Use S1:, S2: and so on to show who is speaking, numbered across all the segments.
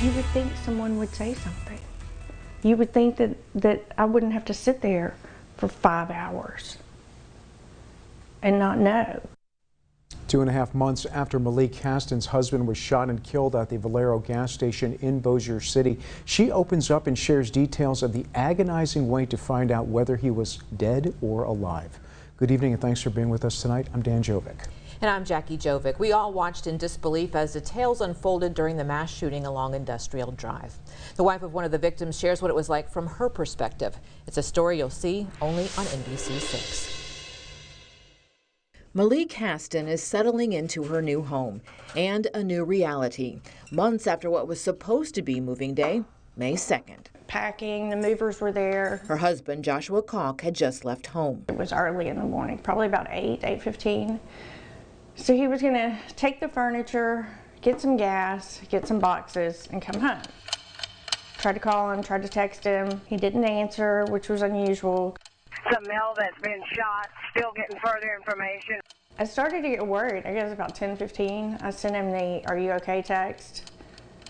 S1: You would think someone would say something. You would think that I wouldn't have to sit there for 5 hours and not know.
S2: 2.5 months after Malik Haston's husband was shot and killed at the Valero gas station in Bossier City, she opens up and shares details of the agonizing wait to find out whether he was dead or alive. Good evening and thanks for being with us tonight. I'm Dan Jovic.
S3: And I'm Jackie Jovic. We all watched in disbelief as details unfolded during the mass shooting along Industrial Drive. The wife of one of the victims shares what it was like from her perspective. It's a story you'll see only on NBC6. Malik Haston is settling into her new home and a new reality, months after what was supposed to be moving day, May 2nd.
S1: Packing, the movers were there.
S3: Her husband, Joshua Calk, had just left home.
S1: It was early in the morning, probably about 8:15. So he was going to take the furniture, get some gas, get some boxes, and come home. Tried to call him, tried to text him. He didn't answer, which was unusual.
S4: Some male that's been shot, still getting further information.
S1: I started to get worried. I guess about 10:15. I sent him the "Are you okay?" text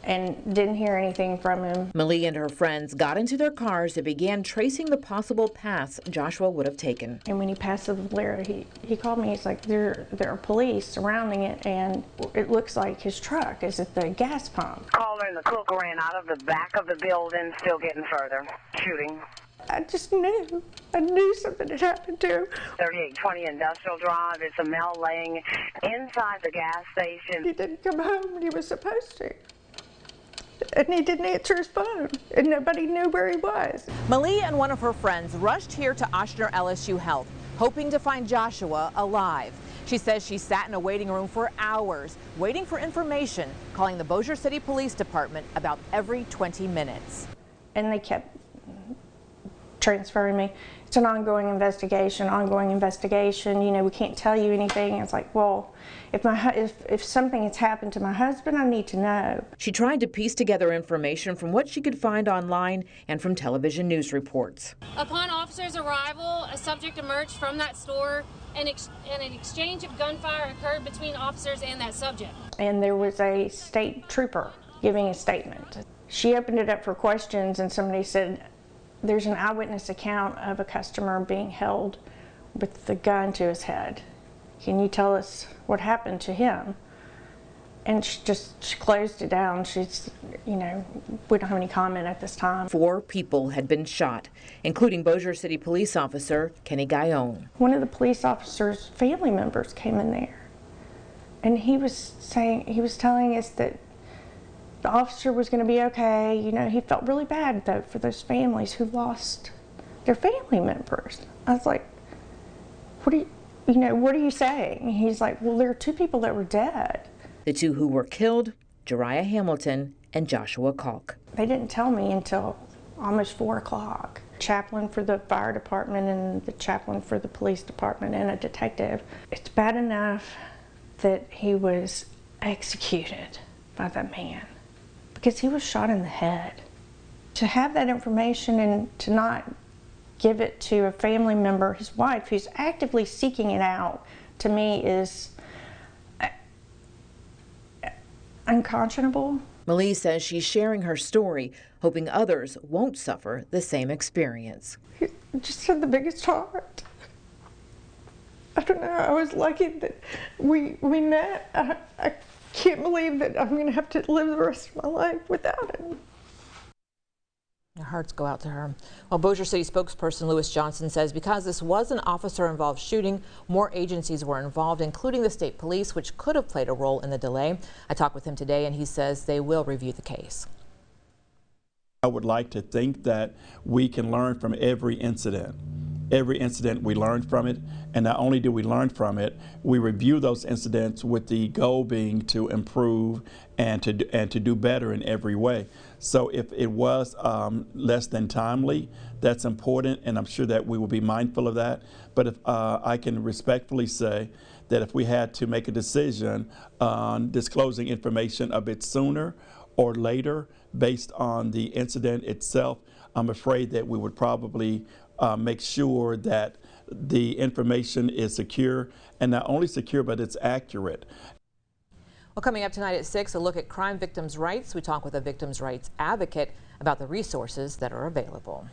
S1: and didn't hear anything from him.
S3: Malie and her friends got into their cars and began tracing the possible paths Joshua would have taken.
S1: And when he passed the Valero, he called me. He's like, there are police surrounding it, and it looks like his truck is at the gas pump.
S4: Caller and the cook ran out of the back of the building, still getting further, shooting.
S1: I just knew. I knew something had happened to him.
S4: 3820 Industrial Drive. It's a male laying inside the gas station.
S1: He didn't come home when he was supposed to. And he didn't answer his phone, and nobody knew where he was.
S3: Malie and one of her friends rushed here to Ochsner LSU Health, hoping to find Joshua alive. She says she sat in a waiting room for hours, waiting for information, calling the Bossier City Police Department about every 20 minutes.
S1: And they kept transferring me. It's an ongoing investigation, you know, we can't tell you anything. It's like, well, if something has happened to my husband, I need to know.
S3: She tried to piece together information from what she could find online and from television news reports.
S5: Upon officers' arrival, a subject emerged from that store and an exchange of gunfire occurred between officers and that subject. And
S1: there was a state trooper giving a statement. She opened it up for questions and somebody said, there's an eyewitness account of a customer being held with the gun to his head. Can you tell us what happened to him? And she closed it down. She's, you know, we don't have any comment at this time.
S3: 4 people had been shot, including Bossier City police officer Kenny Guyone.
S1: One of the police officers' family members came in there, and he was telling us that the officer was going to be okay. You know, he felt really bad, though, for those families who lost their family members. I was like, what are you saying? He's like, well, there are 2 people that were dead.
S3: The 2 who were killed, Jariah Hamilton and Joshua Calk.
S1: They didn't tell me until almost 4 o'clock. Chaplain for the fire department and the chaplain for the police department and a detective. It's bad enough that he was executed by that man, because he was shot in the head. To have that information and to not give it to a family member, his wife, who's actively seeking it out, to me is unconscionable.
S3: Malie says she's sharing her story, hoping others won't suffer the same experience.
S1: He just had the biggest heart. I don't know, I was lucky that we met. I can't believe that I'm going to have to live the rest of my life without him.
S3: Our hearts go out to her. Well, Bossier City spokesperson Lewis Johnson says because this was an officer-involved shooting, more agencies were involved, including the state police, which could have played a role in the delay. I talked with him today, and he says they will review the case.
S6: I would like to think that we can learn from every incident. Every incident, we learn from it, and not only do we learn from it, we review those incidents with the goal being to improve and to do better in every way. So if it was less than timely, that's important, and I'm sure that we will be mindful of that. But if I can respectfully say that if we had to make a decision on disclosing information a bit sooner or later based on the incident itself, I'm afraid that we would probably make sure that the information is secure, and not only secure, but it's accurate.
S3: Well, coming up tonight at 6, a look at crime victims' rights. We talk with a victims' rights advocate about the resources that are available.